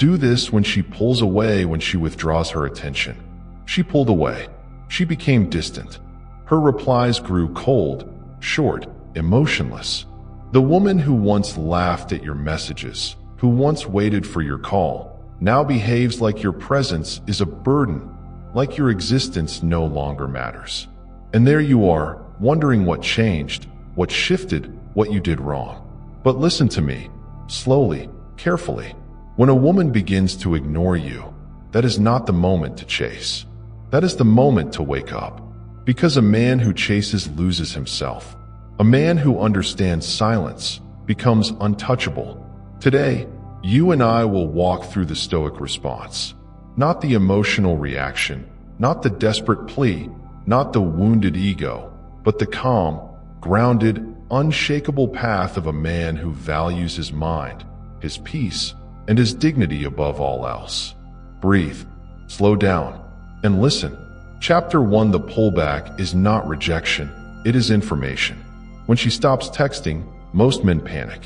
Do this when she pulls away, when she withdraws her attention. She pulled away. She became distant. Her replies grew cold, short, emotionless. The woman who once laughed at your messages, who once waited for your call, now behaves like your presence is a burden, like your existence no longer matters. And there you are, wondering what changed, what shifted, what you did wrong. But listen to me, slowly, carefully. When a woman begins to ignore you, that is not the moment to chase. That is the moment to wake up. Because a man who chases loses himself. A man who understands silence becomes untouchable. Today, you and I will walk through the Stoic response. Not the emotional reaction, not the desperate plea, not the wounded ego, but the calm, grounded, unshakable path of a man who values his mind, his peace, and his dignity above all else. Breathe, slow down, and listen. Chapter 1: The pullback is not rejection, it is information. When she stops texting, most men panic.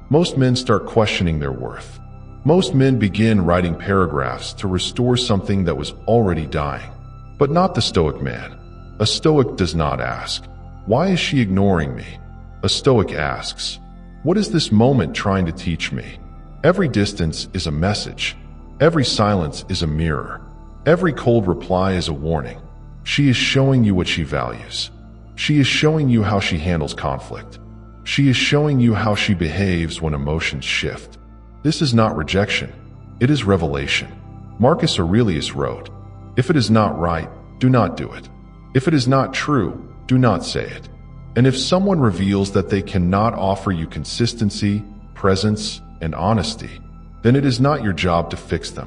Most men start questioning their worth. Most men begin writing paragraphs to restore something that was already dying. But not the Stoic man. A Stoic does not ask, "Why is she ignoring me?" A Stoic asks, "What is this moment trying to teach me?" Every distance is a message. Every silence is a mirror. Every cold reply is a warning. She is showing you what she values. She is showing you how she handles conflict. She is showing you how she behaves when emotions shift. This is not rejection. It is revelation. Marcus Aurelius wrote, "If it is not right, do not do it. If it is not true, do not say it." And if someone reveals that they cannot offer you consistency, presence, and honesty, then it is not your job to fix them.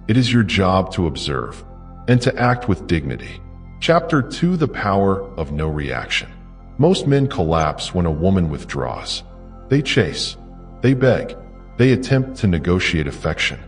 It is your job to observe and to act with dignity. Chapter 2: The power of no reaction. Most men collapse when a woman withdraws. They chase. They beg. They attempt to negotiate affection.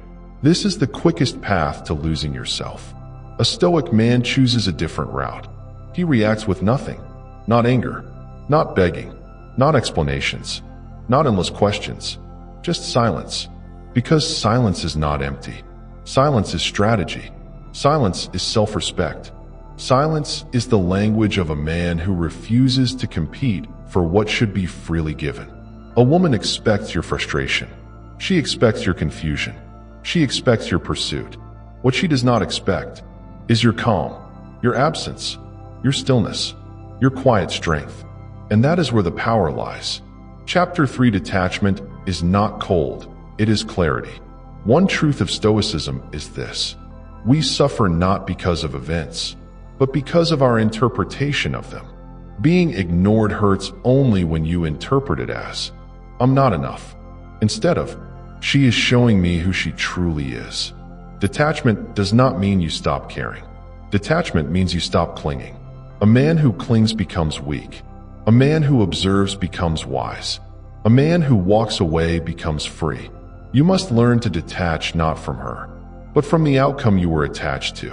This is the quickest path to losing yourself. A Stoic man chooses a different route. He reacts with nothing. Not anger. Not begging. Not explanations. Not endless questions. Just silence. Because silence is not empty. Silence is strategy. Silence is self-respect. Silence is the language of a man who refuses to compete for what should be freely given. A woman expects your frustration. She expects your confusion. She expects your pursuit. What she does not expect is your calm, your absence, your stillness, your quiet strength. And that is where the power lies. Chapter 3: Detachment is not cold, it is clarity. One truth of Stoicism is this: we suffer not because of events, but because of our interpretation of them. Being ignored hurts only when you interpret it as, "I'm not enough," instead of, "She is showing me who she truly is." Detachment does not mean you stop caring. Detachment means you stop clinging. A man who clings becomes weak. A man who observes becomes wise. A man who walks away becomes free. You must learn to detach not from her, but from the outcome you were attached to.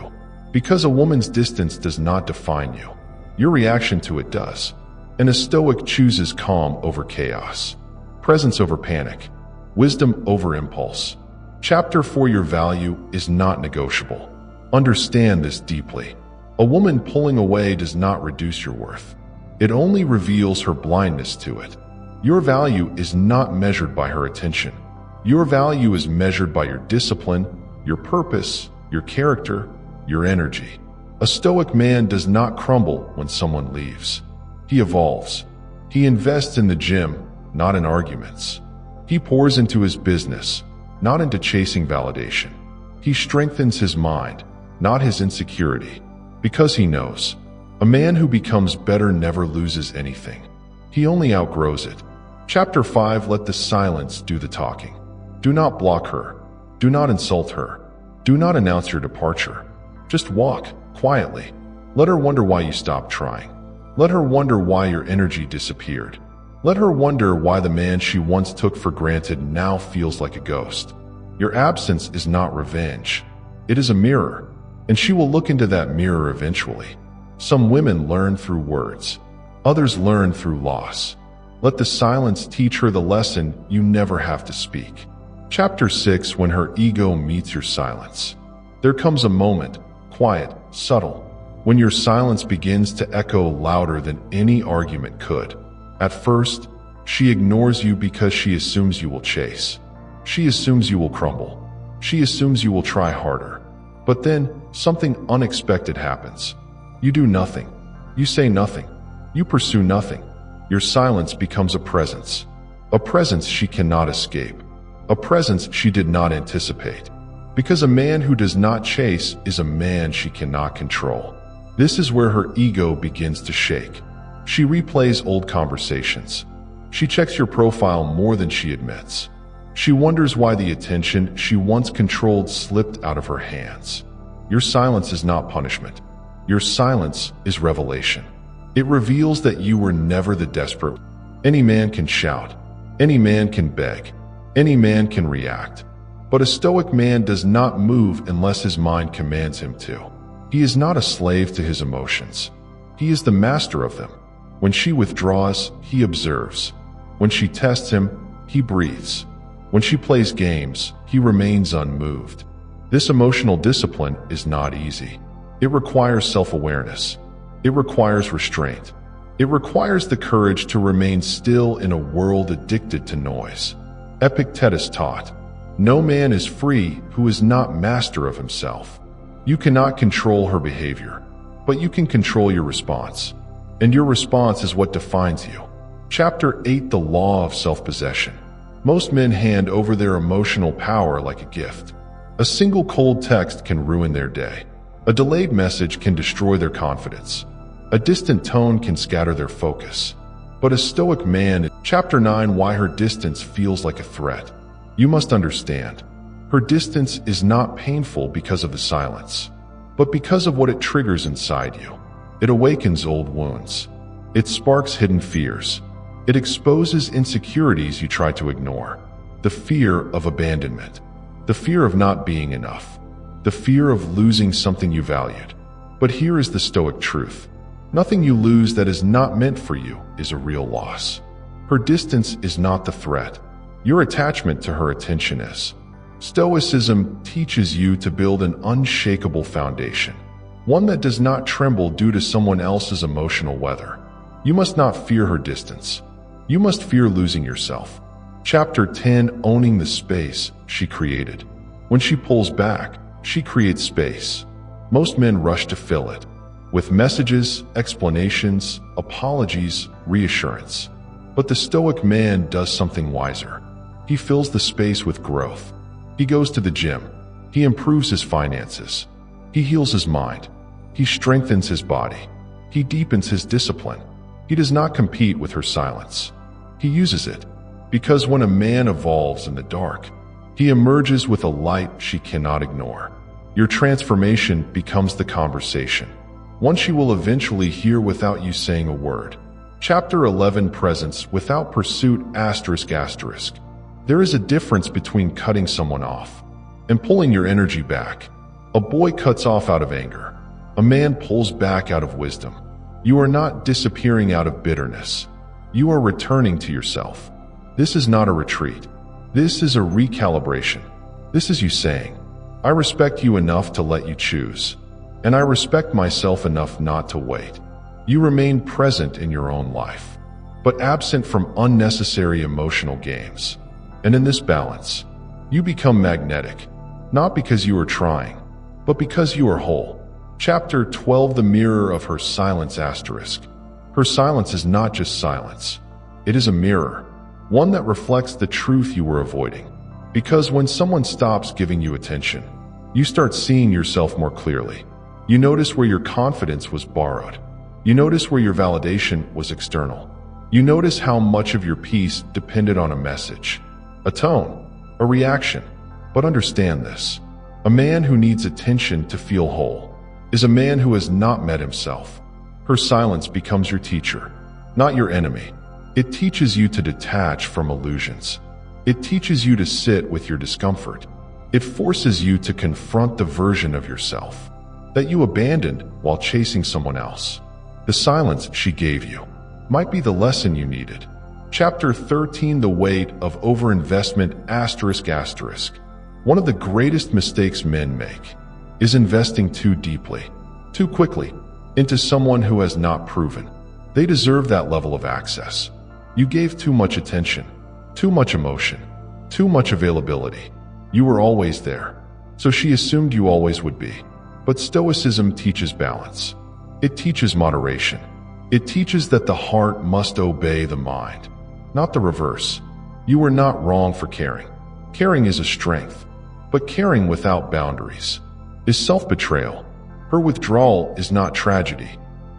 Because a woman's distance does not define you. Your reaction to it does. And a Stoic chooses calm over chaos, presence over panic, wisdom over impulse. Chapter 4: Your value is not negotiable. Understand this deeply. A woman pulling away does not reduce your worth. It only reveals her blindness to it. Your value is not measured by her attention. Your value is measured by your discipline, your purpose, your character, your energy. A Stoic man does not crumble when someone leaves. He evolves. He invests in the gym, not in arguments. He pours into his business, not into chasing validation. He strengthens his mind, not his insecurity, because he knows a man who becomes better never loses anything. He only outgrows it. Chapter 5: Let the silence do the talking. Do not block her. Do not insult her. Do not announce your departure. Just walk quietly. Let her wonder why you stopped trying. Let her wonder why your energy disappeared. Let her wonder why the man she once took for granted now feels like a ghost. Your absence is not revenge. It is a mirror, and she will look into that mirror eventually. Some women learn through words. Others learn through loss. Let the silence teach her the lesson you never have to speak. Chapter 6: When her ego meets your silence. There comes a moment, quiet, subtle, when your silence begins to echo louder than any argument could. At first, she ignores you because she assumes you will chase. She assumes you will crumble. She assumes you will try harder. But then, something unexpected happens. You do nothing. You say nothing. You pursue nothing. Your silence becomes a presence. A presence she cannot escape. A presence she did not anticipate. Because a man who does not chase is a man she cannot control. This is where her ego begins to shake. She replays old conversations. She checks your profile more than she admits. She wonders why the attention she once controlled slipped out of her hands. Your silence is not punishment. Your silence is revelation. It reveals that you were never the desperate. Any man can shout. Any man can beg. Any man can react. But a Stoic man does not move unless his mind commands him to. He is not a slave to his emotions. He is the master of them. When she withdraws, he observes. When she tests him, he breathes. When she plays games, he remains unmoved. This emotional discipline is not easy. It requires self-awareness. It requires restraint. It requires the courage to remain still in a world addicted to noise. Epictetus taught, "No man is free who is not master of himself." You cannot control her behavior, but you can control your response. And your response is what defines you. Chapter 8: The Law of Self-Possession. Most men hand over their emotional power like a gift. A single cold text can ruin their day. A delayed message can destroy their confidence. A distant tone can scatter their focus. But a Stoic man, Chapter 9: Why her distance feels like a threat. You must understand, her distance is not painful because of the silence, but because of what it triggers inside you. It awakens old wounds. It sparks hidden fears. It exposes insecurities you try to ignore. The fear of abandonment. The fear of not being enough. The fear of losing something you valued. But here is the Stoic truth. Nothing you lose that is not meant for you is a real loss. Her distance is not the threat. Your attachment to her attention is. Stoicism teaches you to build an unshakable foundation, one that does not tremble due to someone else's emotional weather. You must not fear her distance. You must fear losing yourself. Chapter 10: Owning the space she created. When she pulls back, she creates space. Most men rush to fill it with messages, explanations, apologies, reassurance. But the Stoic man does something wiser. He fills the space with growth. He goes to the gym. He improves his finances. He heals his mind. He strengthens his body. He deepens his discipline. He does not compete with her silence. He uses it, because when a man evolves in the dark, he emerges with a light she cannot ignore. Your transformation becomes the conversation, one she will eventually hear without you saying a word. Chapter 11: Presence without pursuit ***. There is a difference between cutting someone off and pulling your energy back. A boy cuts off out of anger. A man pulls back out of wisdom. You are not disappearing out of bitterness. You are returning to yourself. This is not a retreat. This is a recalibration. This is you saying, I respect you enough to let you choose, and I respect myself enough not to wait. You remain present in your own life, but absent from unnecessary emotional games. And in this balance, you become magnetic, not because you are trying, but because you are whole. Chapter 12: The Mirror of Her Silence ***. Her silence is not just silence. It is a mirror, one that reflects the truth you were avoiding. Because when someone stops giving you attention, you start seeing yourself more clearly. You notice where your confidence was borrowed. You notice where your validation was external. You notice how much of your peace depended on a message, a tone, a reaction. But understand this. A man who needs attention to feel whole is a man who has not met himself. Her silence becomes your teacher, not your enemy. It teaches you to detach from illusions. It teaches you to sit with your discomfort. It forces you to confront the version of yourself that you abandoned while chasing someone else. The silence she gave you might be the lesson you needed. Chapter 13, The Weight of Overinvestment ***. One of the greatest mistakes men make is investing too deeply, too quickly, into someone who has not proven they deserve that level of access. You gave too much attention, too much emotion, too much availability. You were always there, so she assumed you always would be. But Stoicism teaches balance. It teaches moderation. It teaches that the heart must obey the mind, not the reverse. You were not wrong for caring. Caring is a strength, but caring without boundaries is self-betrayal. Her withdrawal is not tragedy.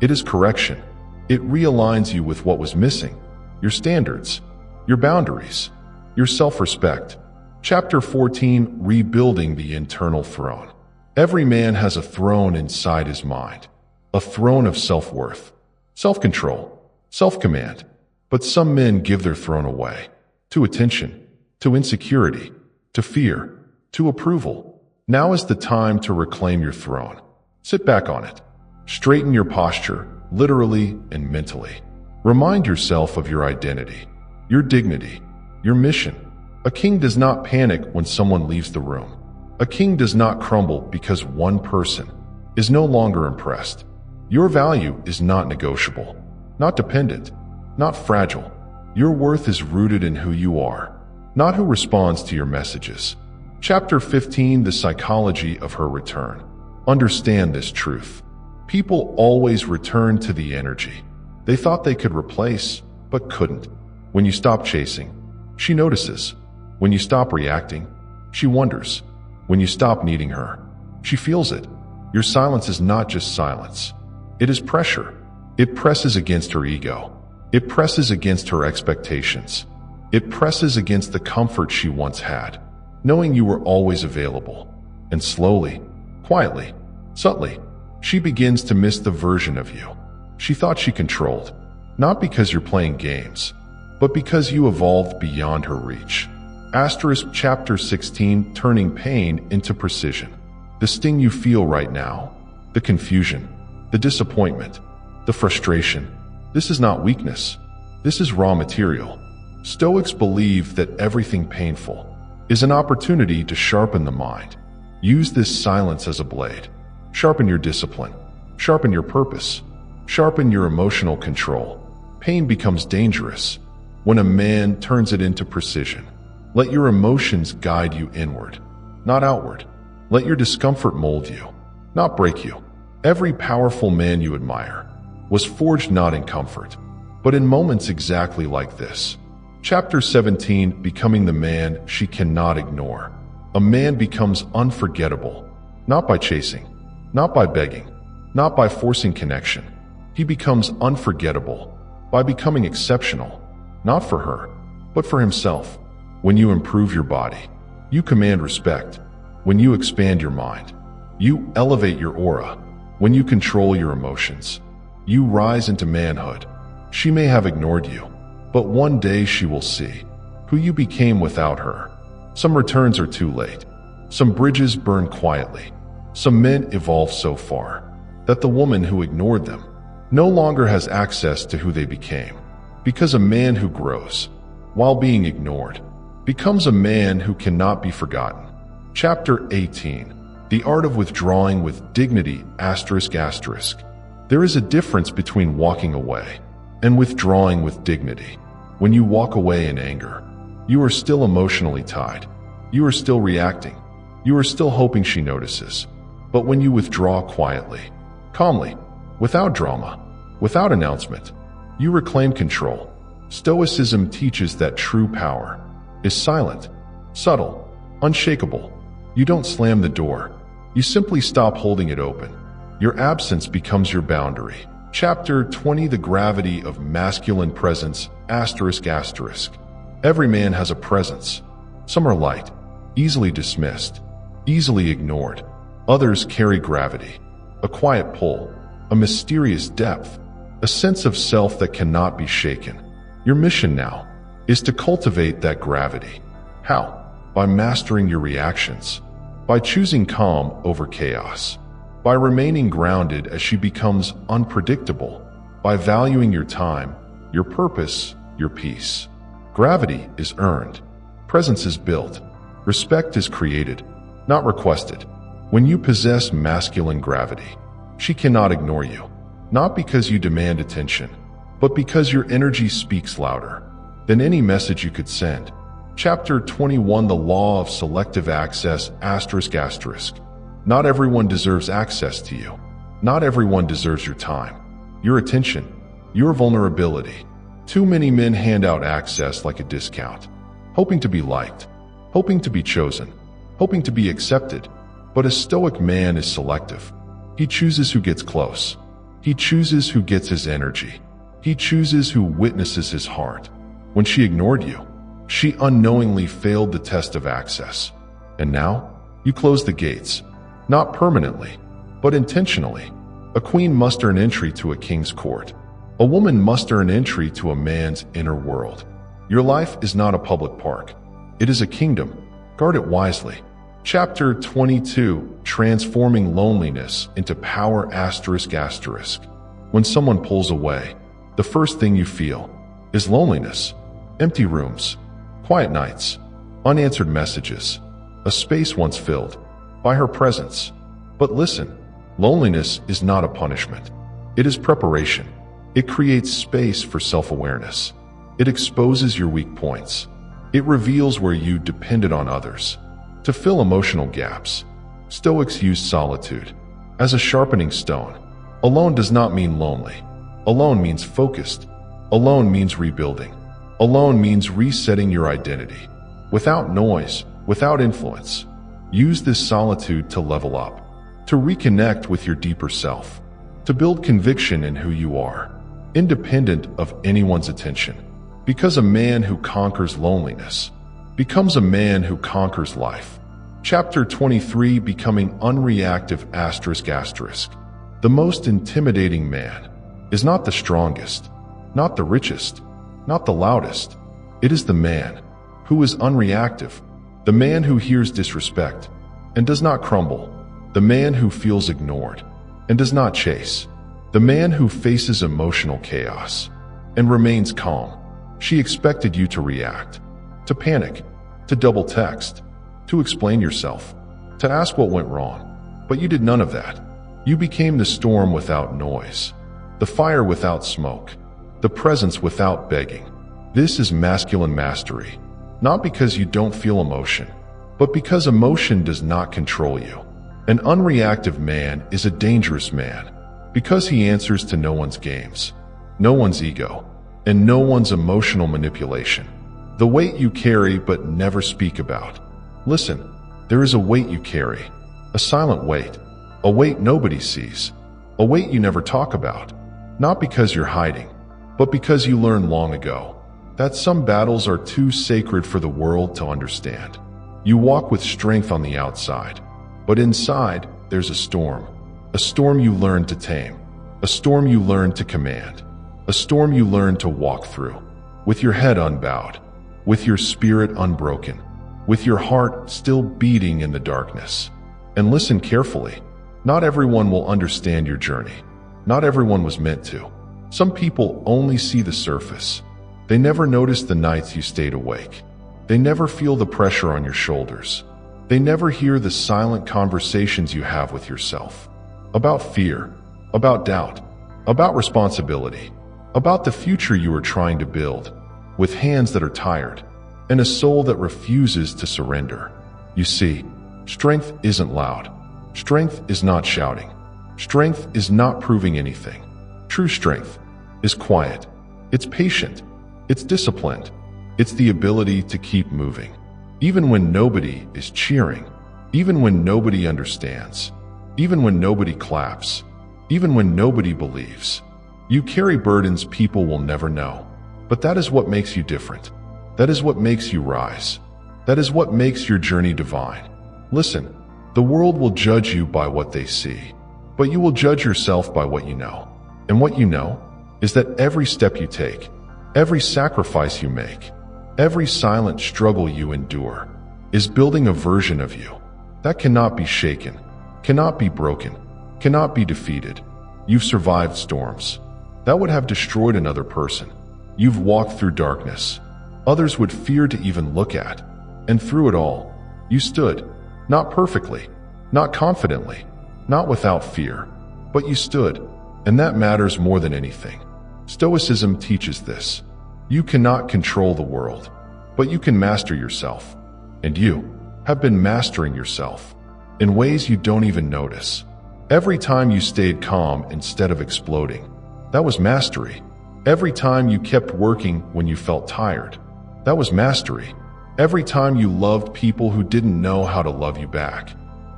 It is correction. It realigns you with what was missing: your standards, your boundaries, your self-respect. Chapter 14, Rebuilding the Internal Throne. Every man has a throne inside his mind, a throne of self-worth, self-control, self-command. But some men give their throne away to attention, to insecurity, to fear, to approval. Now is the time to reclaim your throne. Sit back on it. Straighten your posture, literally and mentally. Remind yourself of your identity, your dignity, your mission. A king does not panic when someone leaves the room. A king does not crumble because one person is no longer impressed. Your value is not negotiable, not dependent, not fragile. Your worth is rooted in who you are, not who responds to your messages. Chapter 15, The Psychology of Her Return. Understand this truth. People always return to the energy they thought they could replace, but couldn't. When you stop chasing, she notices. When you stop reacting, she wonders. When you stop needing her, she feels it. Your silence is not just silence. It is pressure. It presses against her ego. It presses against her expectations. It presses against the comfort she once had, knowing you were always available. And slowly, quietly, subtly, she begins to miss the version of you she thought she controlled, not because you're playing games, but because you evolved beyond her reach. Chapter 16, Turning Pain into Precision. The sting you feel right now, the confusion, the disappointment, the frustration, this is not weakness. This is raw material. Stoics believe that everything painful is an opportunity to sharpen the mind. Use this silence as a blade. Sharpen your discipline. Sharpen your purpose. Sharpen your emotional control. Pain becomes dangerous when a man turns it into precision. Let your emotions guide you inward, not outward. Let your discomfort mold you, not break you. Every powerful man you admire was forged not in comfort, but in moments exactly like this. Chapter 17, Becoming the Man She Cannot Ignore. A man becomes unforgettable, not by chasing, not by begging, not by forcing connection. He becomes unforgettable by becoming exceptional, not for her, but for himself. When you improve your body, you command respect. When you expand your mind, you elevate your aura. When you control your emotions, you rise into manhood. She may have ignored you, but one day she will see who you became without her. Some returns are too late. Some bridges burn quietly. Some men evolve so far that the woman who ignored them no longer has access to who they became. Because a man who grows while being ignored becomes a man who cannot be forgotten. Chapter 18, The Art of Withdrawing with Dignity ***. There is a difference between walking away and withdrawing with dignity. When you walk away in anger, you are still emotionally tied. You are still reacting. You are still hoping she notices. But when you withdraw quietly, calmly, without drama, without announcement, you reclaim control. Stoicism teaches that true power is silent, subtle, unshakable. You don't slam the door. You simply stop holding it open. Your absence becomes your boundary. Chapter 20, The Gravity of Masculine Presence ***. Every man has a presence. Some are light, easily dismissed, easily ignored. Others carry gravity, a quiet pull, a mysterious depth, a sense of self that cannot be shaken. Your mission now is to cultivate that gravity. How? By mastering your reactions, by choosing calm over chaos, by remaining grounded as she becomes unpredictable, by valuing your time, your purpose, your peace. Gravity is earned. Presence is built. Respect is created, not requested. When you possess masculine gravity, she cannot ignore you, not because you demand attention, but because your energy speaks louder than any message you could send. Chapter 21, The Law of Selective Access, ***. Not everyone deserves access to you. Not everyone deserves your time, your attention, your vulnerability. Too many men hand out access like a discount, hoping to be liked, hoping to be chosen, hoping to be accepted. But a Stoic man is selective. He chooses who gets close. He chooses who gets his energy. He chooses who witnesses his heart. When she ignored you, she unknowingly failed the test of access. And now, you close the gates. Not permanently, but intentionally. A queen must earn entry to a king's court. A woman must earn entry to a man's inner world. Your life is not a public park. It is a kingdom. Guard it wisely. Chapter 22, Transforming Loneliness into Power, ***. When someone pulls away, the first thing you feel is loneliness. Empty rooms, quiet nights, unanswered messages, a space once filled by her presence. But listen, loneliness is not a punishment. It is preparation. It creates space for self-awareness. It exposes your weak points. It reveals where you depended on others to fill emotional gaps. Stoics use solitude as a sharpening stone. Alone does not mean lonely. Alone means focused. Alone means rebuilding. Alone means resetting your identity. Without noise, without influence. Use this solitude to level up, to reconnect with your deeper self, to build conviction in who you are, independent of anyone's attention. Because a man who conquers loneliness becomes a man who conquers life. Chapter 23, Becoming Unreactive, ***. The most intimidating man is not the strongest, not the richest, not the loudest. It is the man who is unreactive, the man who hears disrespect and does not crumble, the man who feels ignored and does not chase, the man who faces emotional chaos and remains calm. She expected you to react, to panic, to double text, to explain yourself, to ask what went wrong. But you did none of that. You became the storm without noise, the fire without smoke, the presence without begging. This is masculine mastery, not because you don't feel emotion, but because emotion does not control you. An unreactive man is a dangerous man because he answers to no one's games, no one's ego, and no one's emotional manipulation. The weight you carry but never speak about. Listen, there is a weight you carry, a silent weight, a weight nobody sees, a weight you never talk about, not because you're hiding, but because you learned long ago that some battles are too sacred for the world to understand. You walk with strength on the outside, but inside there's a storm you learn to tame, a storm you learn to command, a storm you learn to walk through, with your head unbowed, with your spirit unbroken, with your heart still beating in the darkness. And listen carefully. Not everyone will understand your journey. Not everyone was meant to. Some people only see the surface. They never notice the nights you stayed awake. They never feel the pressure on your shoulders. They never hear the silent conversations you have with yourself. About fear, about doubt, about responsibility, about the future you are trying to build, with hands that are tired, and a soul that refuses to surrender. You see, strength isn't loud. Strength is not shouting. Strength is not proving anything. True strength is quiet. It's patient. It's disciplined. It's the ability to keep moving, even when nobody is cheering, even when nobody understands, even when nobody claps, even when nobody believes. You carry burdens people will never know, but that is what makes you different. That is what makes you rise. That is what makes your journey divine. Listen, the world will judge you by what they see, but you will judge yourself by what you know. And what you know is that every step you take, every sacrifice you make, every silent struggle you endure is building a version of you that cannot be shaken, cannot be broken, cannot be defeated. You've survived storms that would have destroyed another person. You've walked through darkness others would fear to even look at. And through it all, you stood, not perfectly, not confidently, not without fear, but you stood, and that matters more than anything. Stoicism teaches this. You cannot control the world, but you can master yourself. And you have been mastering yourself in ways you don't even notice. Every time you stayed calm instead of exploding, that was mastery. Every time you kept working when you felt tired, that was mastery. Every time you loved people who didn't know how to love you back,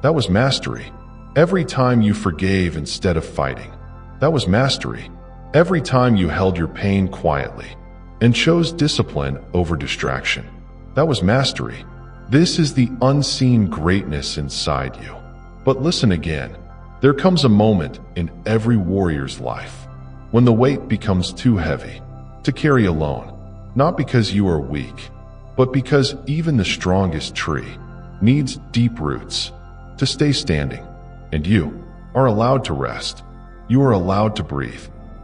that was mastery. Every time you forgave instead of fighting, that was mastery. Every time you held your pain quietly and chose discipline over distraction, that was mastery. This is the unseen greatness inside you. But listen again. There comes a moment in every warrior's life when the weight becomes too heavy to carry alone, not because you are weak, but because even the strongest tree needs deep roots to stay standing. And you are allowed to rest. You are allowed to breathe.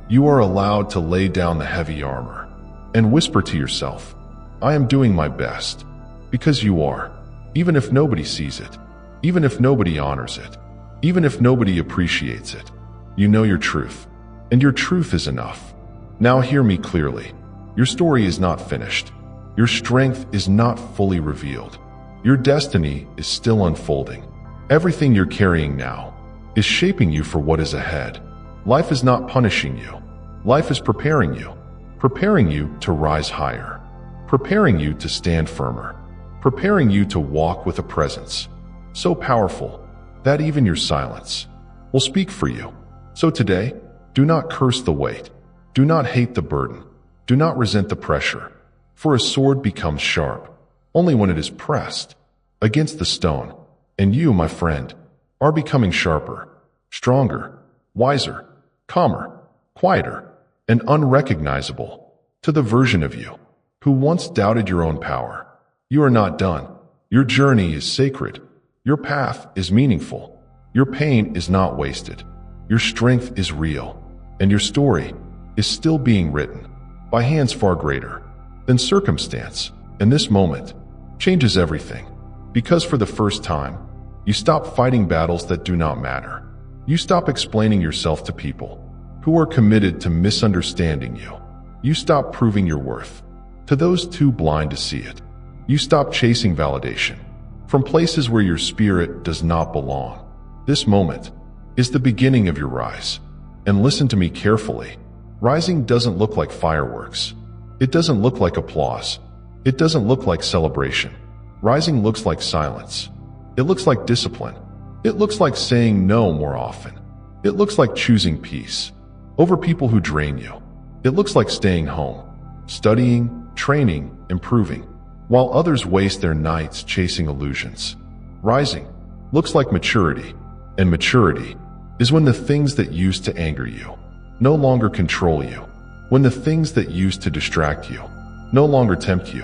You are allowed to lay down the heavy armor and whisper to yourself, I am doing my best, because you are, even if nobody sees it, even if nobody honors it, even if nobody appreciates it. You know your truth, and your truth is enough. Now hear me clearly. Your story is not finished. Your strength is not fully revealed. Your destiny is still unfolding. Everything you're carrying now is shaping you for what is ahead. Life is not punishing you. Life is preparing you to rise higher, preparing you to stand firmer, preparing you to walk with a presence so powerful that even your silence will speak for you. So today, do not curse the weight. Do not hate the burden. Do not resent the pressure. For a sword becomes sharp only when it is pressed against the stone. And you, my friend, are becoming sharper, stronger, wiser, calmer, quieter, and unrecognizable to the version of you who once doubted your own power. You are not done. Your journey is sacred. Your path is meaningful. Your pain is not wasted. Your strength is real. And your story is still being written by hands far greater than circumstance. And this moment changes everything, because for the first time, you stop fighting battles that do not matter. You stop explaining yourself to people who are committed to misunderstanding you. You stop proving your worth to those too blind to see it. You stop chasing validation from places where your spirit does not belong. This moment is the beginning of your rise. And listen to me carefully. Rising doesn't look like fireworks. It doesn't look like applause. It doesn't look like celebration. Rising looks like silence. It looks like discipline. It looks like saying no more often. It looks like choosing peace over people who drain you. It looks like staying home, studying, training, improving, while others waste their nights chasing illusions. Rising looks like maturity, and maturity is when the things that used to anger you no longer control you, when the things that used to distract you no longer tempt you,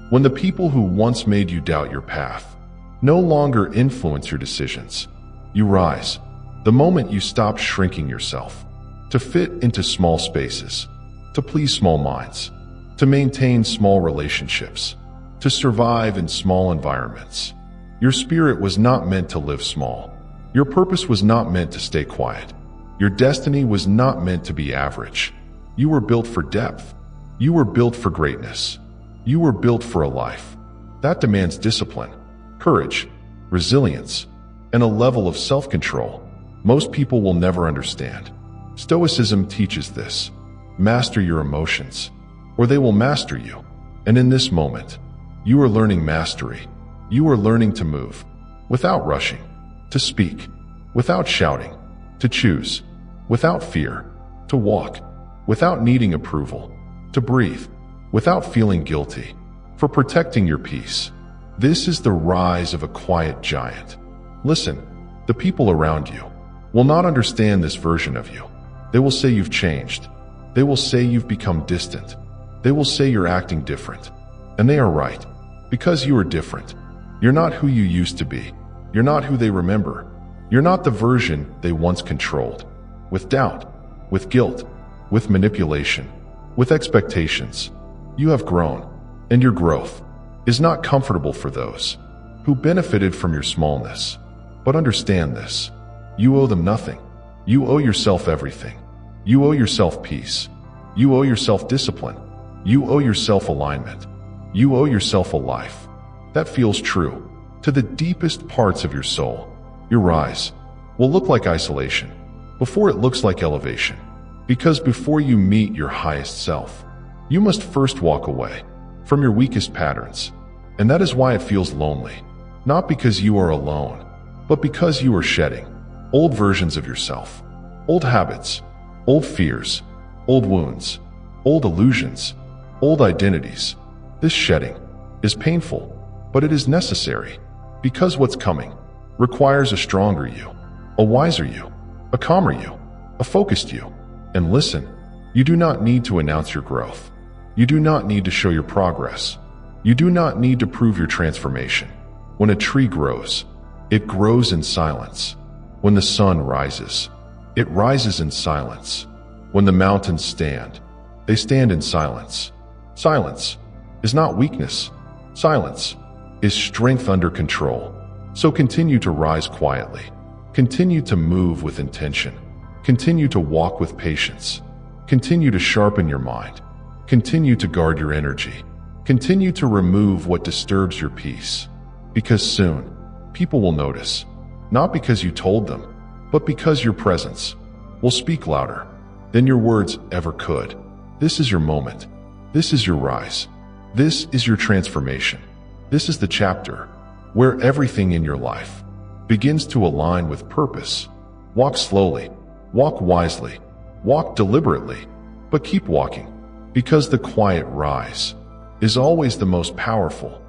when the people who once made you doubt your path no longer influence your decisions. You rise the moment you stop shrinking yourself to fit into small spaces, to please small minds, to maintain small relationships, to survive in small environments. Your spirit was not meant to live small. Your purpose was not meant to stay quiet. Your destiny was not meant to be average. You were built for depth. You were built for greatness. You were built for a life that demands discipline, courage, resilience, and a level of self-control most people will never understand. Stoicism teaches this. Master your emotions, or they will master you. And in this moment, you are learning mastery. You are learning to move without rushing, to speak without shouting, to choose without fear, to walk without needing approval, to breathe without feeling guilty, for protecting your peace. This is the rise of a quiet giant. Listen, the people around you will not understand this version of you. They will say you've changed. They will say you've become distant. They will say you're acting different. And they are right, because you are different. You're not who you used to be. You're not who they remember. You're not the version they once controlled. With doubt, with guilt, with manipulation, with expectations. You have grown, and your growth is not comfortable for those who benefited from your smallness. But understand this: you owe them nothing. You owe yourself everything. You owe yourself peace. You owe yourself discipline. You owe yourself alignment. You owe yourself a life that feels true to the deepest parts of your soul. Your rise will look like isolation before it looks like elevation. Because before you meet your highest self, you must first walk away from your weakest patterns. And that is why it feels lonely. Not because you are alone, but because you are shedding old versions of yourself, old habits, old fears, old wounds, old illusions, old identities. This shedding is painful, but it is necessary, because what's coming requires a stronger you, a wiser you, a calmer you, a focused you. And listen, you do not need to announce your growth. You do not need to show your progress. You do not need to prove your transformation. When a tree grows, it grows in silence. When the sun rises, it rises in silence. When the mountains stand, they stand in silence. Silence is not weakness. Silence is strength under control. So continue to rise quietly. Continue to move with intention. Continue to walk with patience. Continue to sharpen your mind. Continue to guard your energy. Continue to remove what disturbs your peace. Because soon, people will notice. Not because you told them, but because your presence will speak louder than your words ever could. This is your moment. This is your rise. This is your transformation. This is the chapter where everything in your life begins to align with purpose. Walk slowly, walk wisely, walk deliberately, but keep walking, because the quiet rise is always the most powerful.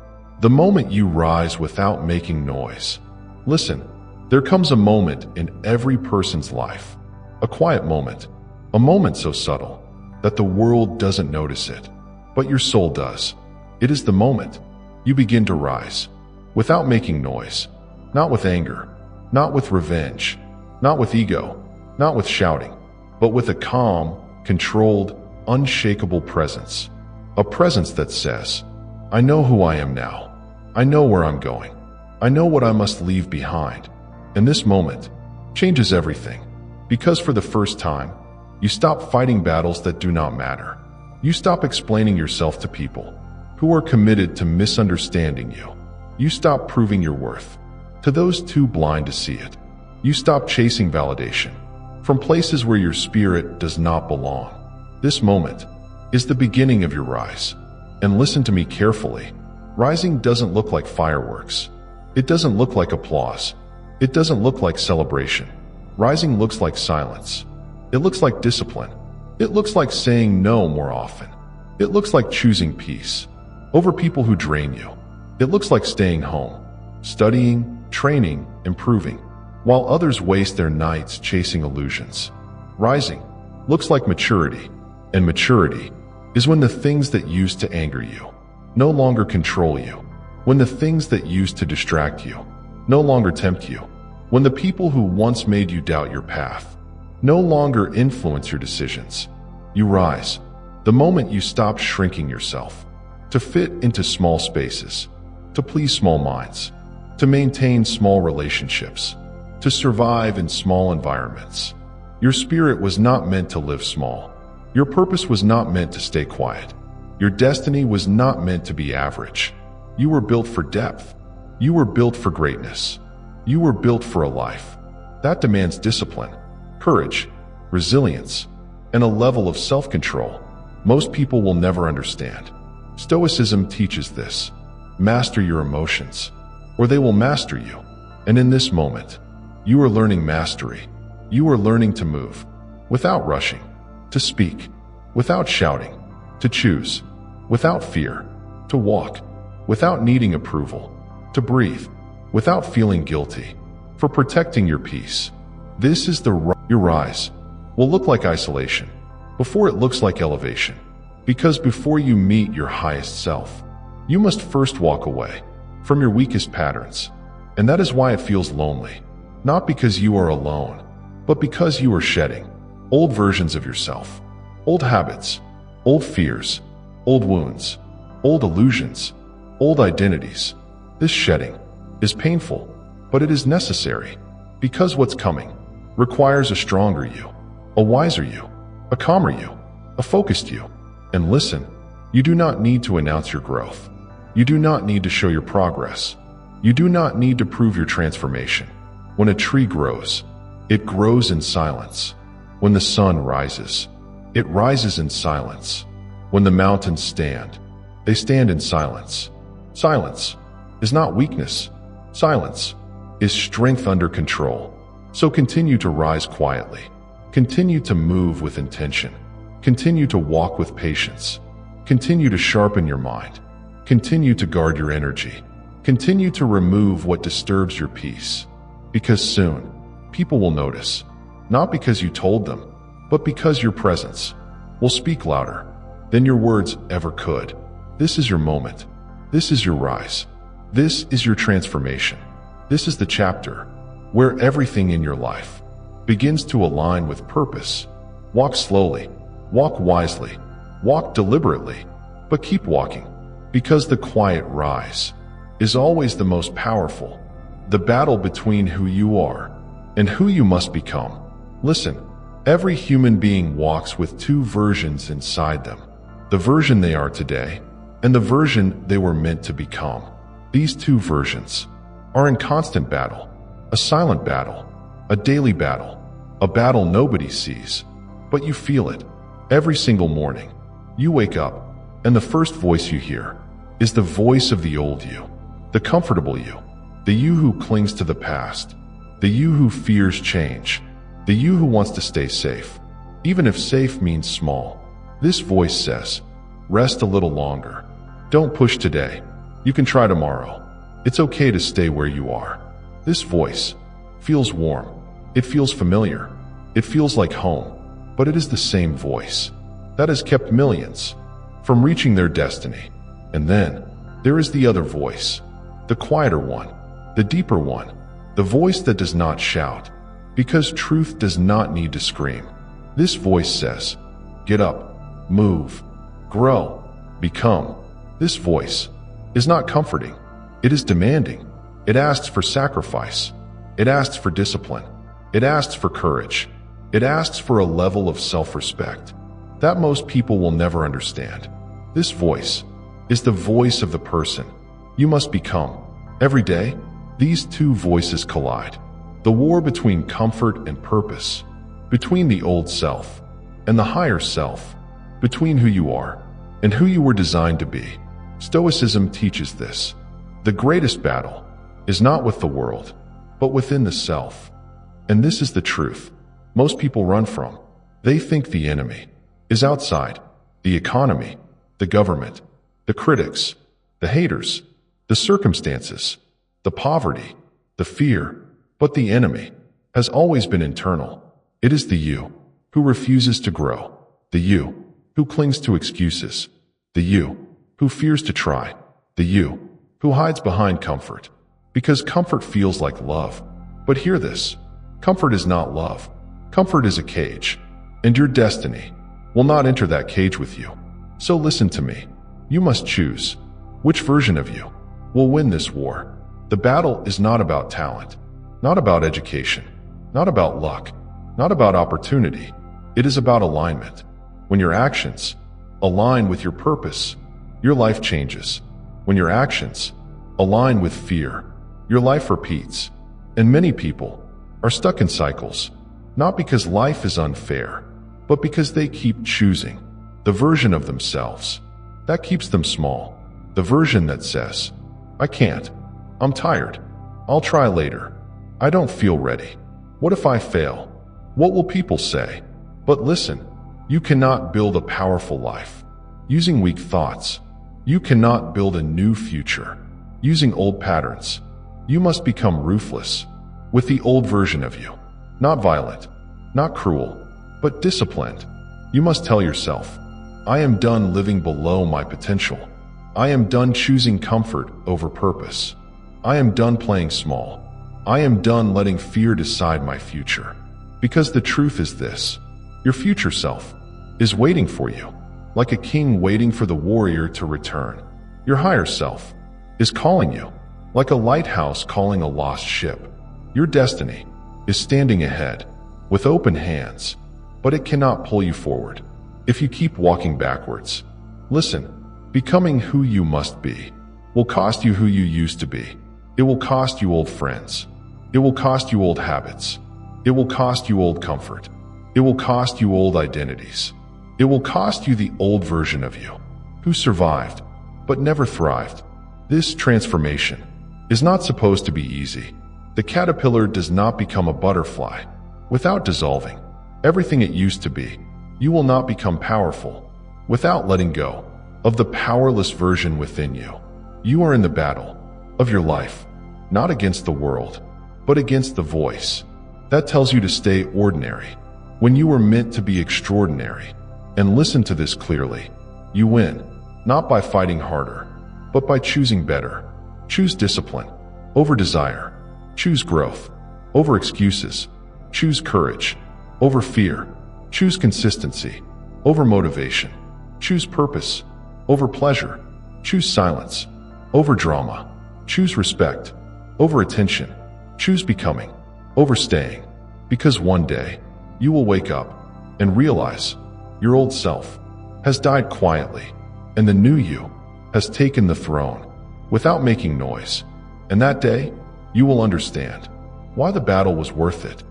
The moment you rise without making noise. Listen, there comes a moment in every person's life, a quiet moment, a moment so subtle that the world doesn't notice it, but your soul does. It is the moment you begin to rise, without making noise, not with anger, not with revenge, not with ego, not with shouting, but with a calm, controlled, unshakable presence. A presence that says, I know who I am now. I know where I'm going. I know what I must leave behind. And this moment changes everything, because for the first time, you stop fighting battles that do not matter. You stop explaining yourself to people who are committed to misunderstanding you. You stop proving your worth to those too blind to see it. You stop chasing validation from places where your spirit does not belong. This moment is the beginning of your rise. And listen to me carefully. Rising doesn't look like fireworks. It doesn't look like applause. It doesn't look like celebration. Rising looks like silence. It looks like discipline. It looks like saying no more often. It looks like choosing peace over people who drain you. It looks like staying home, studying, training, improving, while others waste their nights chasing illusions. Rising looks like maturity, and maturity is when the things that used to anger you no longer control you, when the things that used to distract you no longer tempt you, when the people who once made you doubt your path no longer influence your decisions. You rise the moment you stop shrinking yourself to fit into small spaces, to please small minds, to maintain small relationships, to survive in small environments. Your spirit was not meant to live small. Your purpose was not meant to stay quiet. Your destiny was not meant to be average. You were built for depth. You were built for greatness. You were built for a life that demands discipline, courage, resilience, and a level of self-control most people will never understand. Stoicism teaches this. Master your emotions, or they will master you. And in this moment, you are learning mastery. You are learning to move without rushing, to speak without shouting, to choose without fear, to walk without needing approval, to breathe without feeling guilty, for protecting your peace. This is your rise will look like isolation before it looks like elevation. Because before you meet your highest self, you must first walk away from your weakest patterns. And that is why it feels lonely. Not because you are alone, but because you are shedding old versions of yourself, old habits, old fears, old wounds, old illusions, old identities. This shedding is painful, but it is necessary, because what's coming requires a stronger you, a wiser you, a calmer you, a focused you. And listen, you do not need to announce your growth. You do not need to show your progress. You do not need to prove your transformation. When a tree grows, it grows in silence. When the sun rises, it rises in silence. When the mountains stand, they stand in silence. Silence is not weakness. Silence is strength under control. So continue to rise quietly. Continue to move with intention. Continue to walk with patience. Continue to sharpen your mind. Continue to guard your energy. Continue to remove what disturbs your peace. Because soon, people will notice, not because you told them, but because your presence will speak louder than your words ever could. This is your moment. This is your rise. This is your transformation. This is the chapter where everything in your life begins to align with purpose. Walk slowly, walk wisely, walk deliberately, but keep walking, because the quiet rise is always the most powerful. The battle between who you are and who you must become. Listen, every human being walks with two versions inside them. The version they are today and the version they were meant to become. These two versions are in constant battle, a silent battle, a daily battle, a battle nobody sees, but you feel it. Every single morning, you wake up, and the first voice you hear is the voice of the old you, the comfortable you, the you who clings to the past, the you who fears change, the you who wants to stay safe, even if safe means small. This voice says, rest a little longer. Don't push today. You can try tomorrow. It's okay to stay where you are. This voice feels warm. It feels familiar. It feels like home. But it is the same voice that has kept millions from reaching their destiny. And then there is the other voice, the quieter one, the deeper one, the voice that does not shout, because truth does not need to scream. This voice says, get up, move, grow, become. This voice is not comforting. It is demanding. It asks for sacrifice. It asks for discipline. It asks for courage. It asks for a level of self-respect that most people will never understand. This voice is the voice of the person you must become. Every day, these two voices collide. The war between comfort and purpose, between the old self and the higher self, between who you are and who you were designed to be. Stoicism teaches this. The greatest battle is not with the world, but within the self. And this is the truth most people run from. They think the enemy is outside, the economy, the government, the critics, the haters, the circumstances, the poverty, the fear. But the enemy has always been internal. It is the you who refuses to grow, the you who clings to excuses, the you who fears to try, the you who hides behind comfort, because comfort feels like love. But hear this, comfort is not love. Comfort is a cage, and your destiny will not enter that cage with you. So listen to me. You must choose which version of you will win this war. The battle is not about talent, not about education, not about luck, not about opportunity. It is about alignment. When your actions align with your purpose, your life changes. When your actions align with fear, your life repeats. And many people are stuck in cycles, not because life is unfair, but because they keep choosing the version of themselves that keeps them small, the version that says, I can't, I'm tired, I'll try later, I don't feel ready. What if I fail? What will people say? But listen, you cannot build a powerful life using weak thoughts. You cannot build a new future using old patterns. You must become ruthless with the old version of you. Not violent, not cruel, but disciplined. You must tell yourself, I am done living below my potential. I am done choosing comfort over purpose. I am done playing small. I am done letting fear decide my future. Because the truth is this, your future self is waiting for you. like a king waiting for the warrior to return. Your higher self is calling you, like a lighthouse calling a lost ship. Your destiny is standing ahead, with open hands, but it cannot pull you forward if you keep walking backwards. Listen, becoming who you must be will cost you who you used to be. It will cost you old friends. It will cost you old habits. It will cost you old comfort. It will cost you old identities. It will cost you the old version of you, who survived, but never thrived. This transformation is not supposed to be easy. The caterpillar does not become a butterfly without dissolving everything it used to be. You will not become powerful without letting go of the powerless version within you. You are in the battle of your life, not against the world, but against the voice that tells you to stay ordinary when you were meant to be extraordinary. And listen to this clearly. You win, not by fighting harder, but by choosing better. Choose discipline over desire. Choose growth over excuses. Choose courage over fear. Choose consistency over motivation. Choose purpose over pleasure. Choose silence over drama. Choose respect over attention. Choose becoming over staying. Because one day, you will wake up and realize your old self has died quietly, and the new you has taken the throne without making noise. And that day, you will understand why the battle was worth it.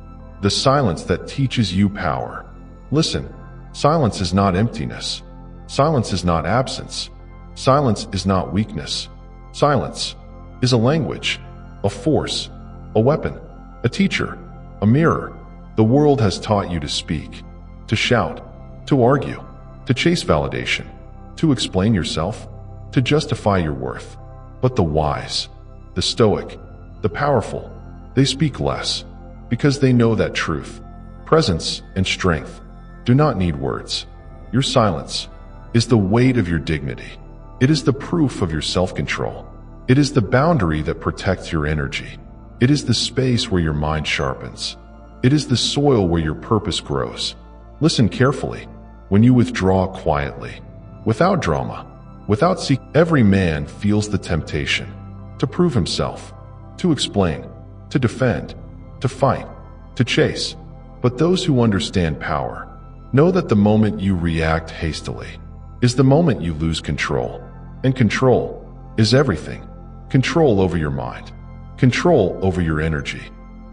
The silence that teaches you power. Listen, silence is not emptiness. Silence is not absence. Silence is not weakness. Silence is a language, a force, a weapon, a teacher, a mirror. The world has taught you to speak, to shout, to argue, to chase validation, to explain yourself, to justify your worth. But the wise, the stoic, the powerful, they speak less because they know that truth, presence, and strength do not need words. Your silence is the weight of your dignity. It is the proof of your self-control. It is the boundary that protects your energy. It is the space where your mind sharpens. It is the soil where your purpose grows. Listen carefully. When you withdraw quietly, without drama, without seek, every man feels the temptation to prove himself, to explain, to defend, to fight, to chase. But those who understand power know that the moment you react hastily is the moment you lose control. And control is everything. Control over your mind, control over your energy,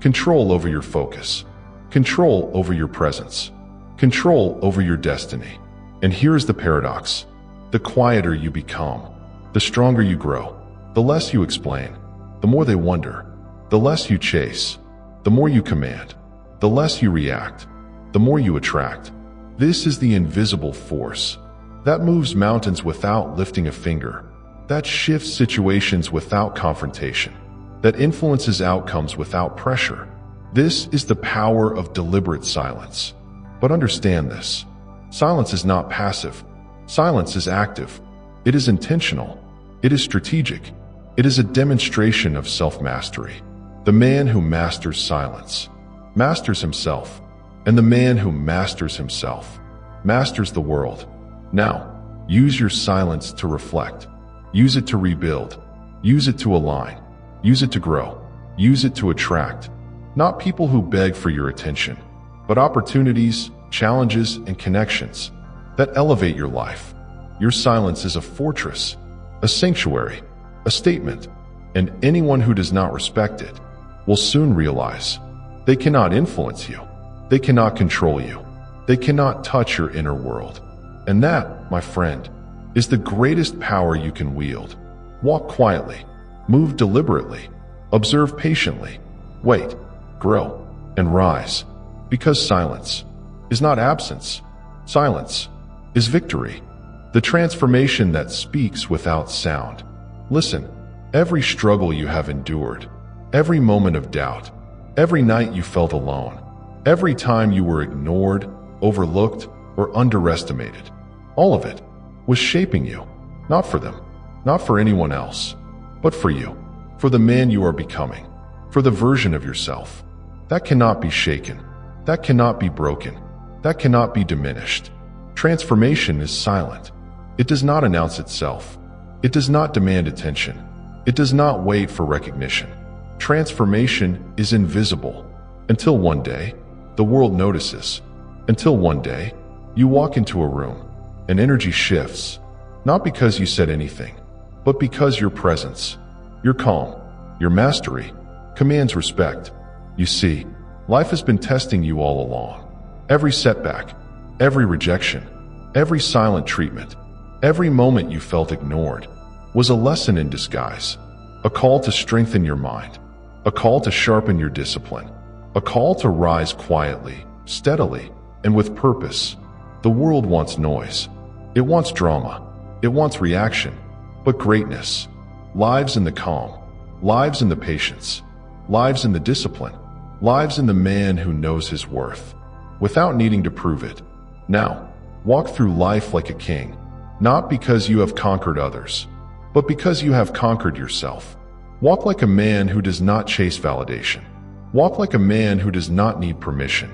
control over your focus, control over your presence, control over your destiny. And here's the paradox. The quieter you become, the stronger you grow. The less you explain, the more they wonder. The less you chase, the more you command. The less you react, the more you attract. This is the invisible force that moves mountains without lifting a finger, that shifts situations without confrontation, that influences outcomes without pressure. This is the power of deliberate silence. But understand this. Silence is not passive. Silence is active. It is intentional. It is strategic. It is a demonstration of self-mastery. The man who masters silence masters himself, and the man who masters himself masters the world. Now, use your silence to reflect. Use it to rebuild. Use it to align. Use it to grow. Use it to attract. Not people who beg for your attention, but opportunities, challenges, and connections that elevate your life. Your silence is a fortress, a sanctuary, a statement, and anyone who does not respect it will soon realize they cannot influence you. They cannot control you. They cannot touch your inner world. And that, my friend, is the greatest power you can wield. Walk quietly, move deliberately, observe patiently, wait, grow, and rise. Because silence is not absence. Silence is victory, the transformation that speaks without sound. Listen, every struggle you have endured, every moment of doubt, every night you felt alone, every time you were ignored, overlooked, or underestimated, all of it was shaping you, not for them, not for anyone else, but for you, for the man you are becoming, for the version of yourself that cannot be shaken, that cannot be broken, that cannot be diminished. Transformation is silent. It does not announce itself. It does not demand attention. It does not wait for recognition. Transformation is invisible until one day the world notices. Until one day you walk into a room and energy shifts, not because you said anything, but because your presence, your calm, your mastery commands respect. You see, life has been testing you all along. Every setback, every rejection, every silent treatment, every moment you felt ignored was a lesson in disguise, a call to strengthen your mind, a call to sharpen your discipline, a call to rise quietly, steadily, and with purpose. The world wants noise. It wants drama. It wants reaction. But greatness lives in the calm, lives in the patience, lives in the discipline, lives in the man who knows his worth, without needing to prove it. Now, walk through life like a king, not because you have conquered others, but because you have conquered yourself. Walk like a man who does not chase validation. Walk like a man who does not need permission.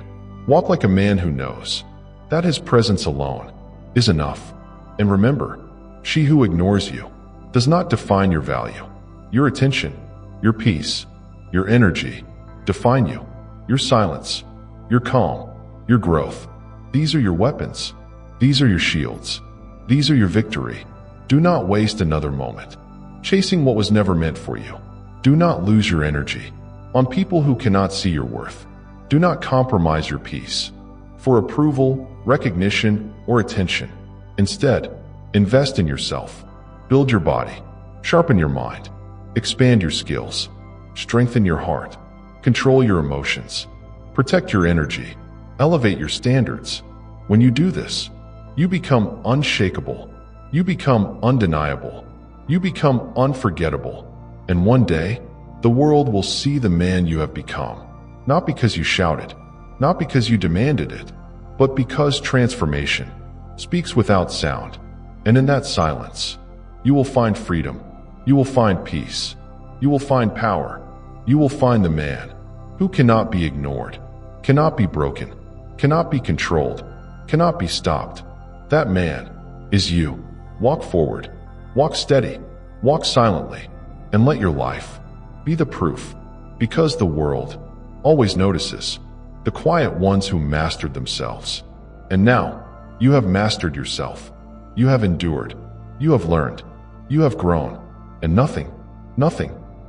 Walk like a man who knows that his presence alone is enough. And remember, she who ignores you does not define your value. Your attention, your peace, your energy define you. Your silence, your calm, your growth. These are your weapons. These are your shields. These are your victory. Do not waste another moment chasing what was never meant for you. Do not lose your energy on people who cannot see your worth. Do not compromise your peace for approval, recognition, or attention. Instead, invest in yourself. Build your body. Sharpen your mind. Expand your skills. Strengthen your heart. Control your emotions. Protect your energy. Elevate your standards. When you do this, you become unshakable. You become undeniable. You become unforgettable. And one day, the world will see the man you have become. Not because you shouted, not because you demanded it, but because transformation speaks without sound. And in that silence, you will find freedom. You will find peace. You will find power. You will find the man who cannot be ignored, cannot be broken, cannot be controlled, cannot be stopped. That man is you. Walk forward, walk steady, walk silently, and let your life be the proof, because the world always notices the quiet ones who mastered themselves. And now, you have mastered yourself. You have endured. You have learned. You have grown. And nothing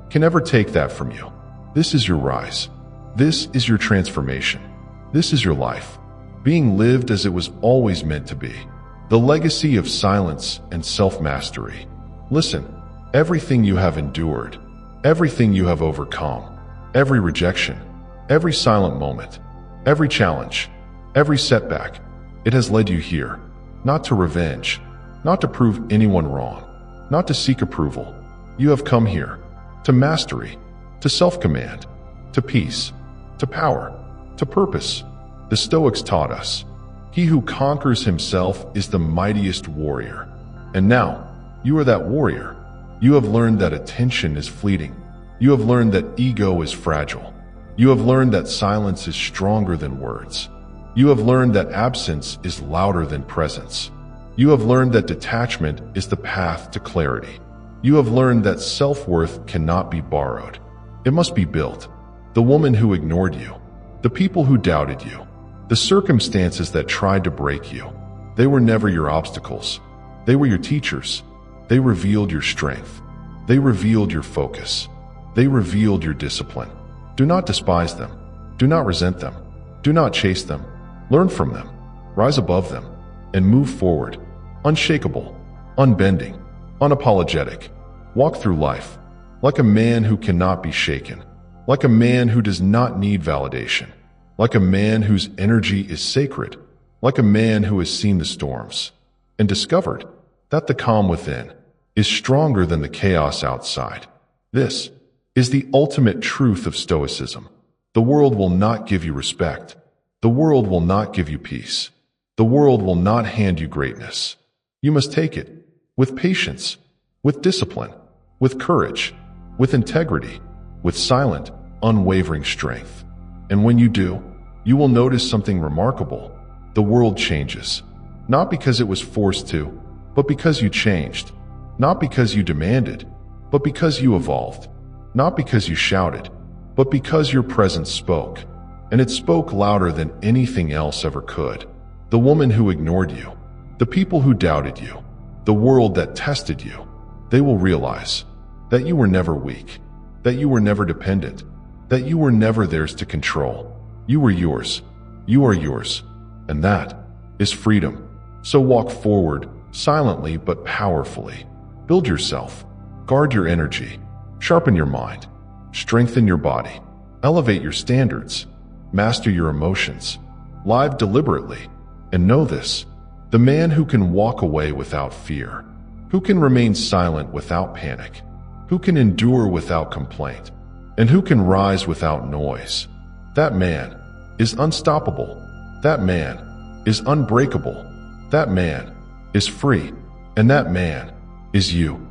can ever take that from you. This is your rise. This is your transformation. This is your life, being lived as it was always meant to be. The legacy of silence and self-mastery. Listen, everything you have endured, everything you have overcome, every rejection, every silent moment, every challenge, every setback, it has led you here, not to revenge, not to prove anyone wrong, not to seek approval. You have come here to mastery, to self-command, to peace, to power, to purpose. The Stoics taught us, he who conquers himself is the mightiest warrior. And now, you are that warrior. You have learned that attention is fleeting. You have learned that ego is fragile. You have learned that silence is stronger than words. You have learned that absence is louder than presence. You have learned that detachment is the path to clarity. You have learned that self-worth cannot be borrowed. It must be built. The woman who ignored you, the people who doubted you, the circumstances that tried to break you, they were never your obstacles. They were your teachers. They revealed your strength. They revealed your focus. They revealed your discipline. Do not despise them. Do not resent them. Do not chase them. Learn from them. Rise above them and move forward. Unshakable, unbending, unapologetic. Walk through life like a man who cannot be shaken, like a man who does not need validation, like a man whose energy is sacred, like a man who has seen the storms and discovered that the calm within is stronger than the chaos outside. This is the ultimate truth of Stoicism. The world will not give you respect. The world will not give you peace. The world will not hand you greatness. You must take it with patience, with discipline, with courage, with integrity, with silent, unwavering strength. And when you do, you will notice something remarkable. The world changes. Not because it was forced to, but because you changed. Not because you demanded, but because you evolved. Not because you shouted, but because your presence spoke. And it spoke louder than anything else ever could. The woman who ignored you, the people who doubted you, the world that tested you, they will realize that you were never weak, that you were never dependent, that you were never theirs to control. You were yours. You are yours. And that is freedom. So walk forward, silently but powerfully. Build yourself. Guard your energy. Sharpen your mind. Strengthen your body. Elevate your standards. Master your emotions. Live deliberately. And know this: the man who can walk away without fear, who can remain silent without panic, who can endure without complaint, and who can rise without noise, that man is unstoppable. That man is unbreakable. That man is free. And that man is you.